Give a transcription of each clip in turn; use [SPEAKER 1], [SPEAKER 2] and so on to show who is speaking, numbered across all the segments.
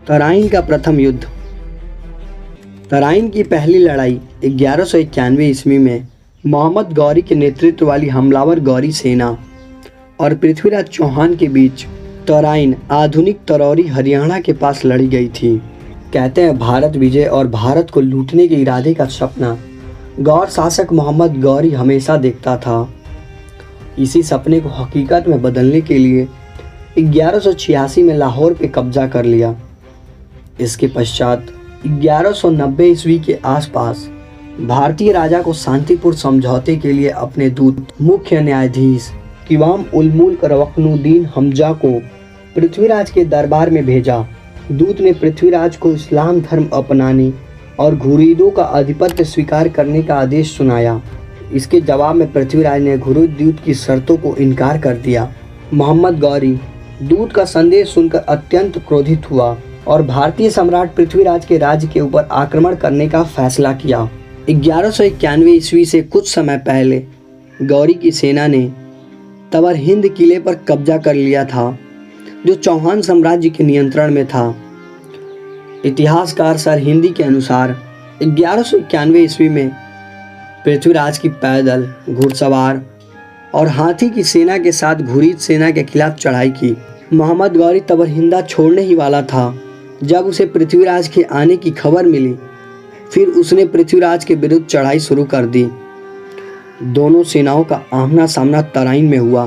[SPEAKER 1] तराइन का प्रथम युद्ध। तराइन की पहली लड़ाई 1191 ईस्वी में मोहम्मद गौरी के नेतृत्व वाली हमलावर गौरी सेना और पृथ्वीराज चौहान के बीच तराइन आधुनिक तरौरी हरियाणा के पास लड़ी गई थी। कहते हैं भारत विजय और भारत को लूटने के इरादे का सपना गौर शासक मोहम्मद गौरी हमेशा देखता था। इसी सपने को हकीकत में बदलने के लिए 1186 में लाहौर पे कब्जा कर लिया। इसके पश्चात 1190 ईस्वी के आसपास भारतीय राजा को शांतिपूर्ण समझौते के लिए अपने दूत मुख्य न्यायाधीश क़िवाम उल मुल्क रवकनुद्दीन हमजा को पृथ्वीराज के दरबार में भेजा। दूत ने पृथ्वीराज को इस्लाम धर्म अपनाने और घुरिदों का आधिपत्य स्वीकार करने का आदेश सुनाया। इसके जवाब में पृथ्वीराज ने घुरिद दूत की शर्तों को इनकार कर दिया। मोहम्मद गौरी दूत का संदेश सुनकर अत्यंत क्रोधित हुआ और भारतीय सम्राट पृथ्वीराज के राज्य के ऊपर आक्रमण करने का फैसला किया। 1191 ईस्वी से कुछ समय पहले गौरी की सेना ने तवर हिंद किले पर कब्जा कर लिया था, जो चौहान साम्राज्य के नियंत्रण में था। इतिहासकार सरहिंदी के अनुसार 1191 ईस्वी में पृथ्वीराज की पैदल, घुड़सवार और हाथी की सेना के साथ घुरिद सेना के खिलाफ चढ़ाई की। मोहम्मद गौरी तवरहिंदा छोड़ने ही वाला था जब उसे पृथ्वीराज के आने की खबर मिली। फिर उसने पृथ्वीराज के विरुद्ध चढ़ाई शुरू कर दी। दोनों सेनाओं का आमना सामना तराइन में हुआ।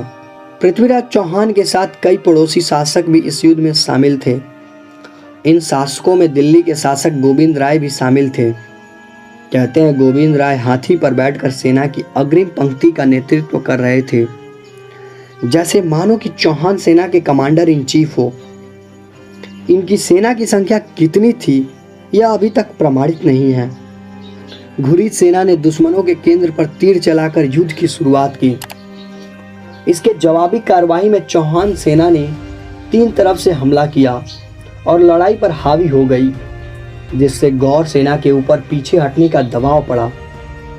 [SPEAKER 1] पृथ्वीराज चौहान के साथ कई पड़ोसी शासक भी इस युद्ध में शामिल थे। इन शासकों में दिल्ली के शासक गोविंद राय भी शामिल थे। कहते हैं गोविंद राय हाथी पर बैठकर सेना की अग्रिम पंक्ति का नेतृत्व कर रहे थे, जैसे मानो कि चौहान सेना के कमांडर इन चीफ हो। इनकी सेना की संख्या कितनी थी यह अभी तक प्रमाणित नहीं है। घुरिद सेना ने दुश्मनों के केंद्र पर तीर चलाकर युद्ध की शुरुआत की। इसके जवाबी कार्रवाई में चौहान सेना ने तीन तरफ से हमला किया और लड़ाई पर हावी हो गई, जिससे गौर सेना के ऊपर पीछे हटने का दबाव पड़ा।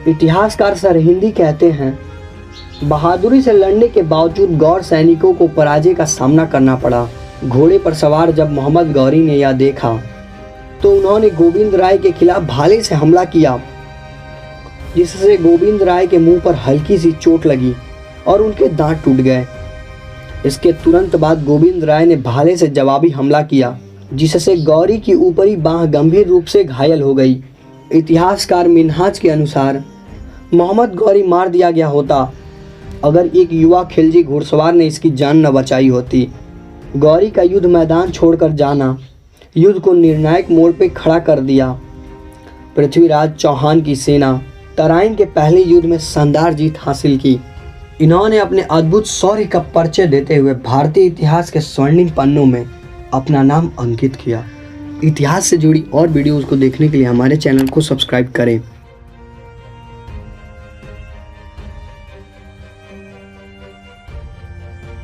[SPEAKER 1] इतिहासकार सरहिंदी कहते हैं बहादुरी से लड़ने के बावजूद गौर सैनिकों को पराजय का सामना करना पड़ा। घोड़े पर सवार जब मोहम्मद गौरी ने यह देखा तो उन्होंने गोविंद राय के खिलाफ भाले से हमला किया, जिससे गोविंद राय के मुंह पर हल्की सी चोट लगी और उनके दांत टूट गए। इसके तुरंत बाद गोविंद राय ने भाले से जवाबी हमला किया, जिससे गौरी की ऊपरी बांह गंभीर रूप से घायल हो गई। इतिहासकार मिन्हाज के अनुसार मोहम्मद गौरी मार दिया गया होता अगर एक युवा खिलजी घुड़सवार ने इसकी जान न बचाई होती। गौरी का युद्ध मैदान छोड़कर जाना युद्ध को निर्णायक मोड़ पर खड़ा कर दिया। पृथ्वीराज चौहान की सेना तराइन के पहले युद्ध में शानदार जीत हासिल की। इन्होंने अपने अद्भुत शौर्य का परिचय देते हुए भारतीय इतिहास के स्वर्णिम पन्नों में अपना नाम अंकित किया। इतिहास से जुड़ी और वीडियोज़ को देखने के लिए हमारे चैनल को सब्सक्राइब करें।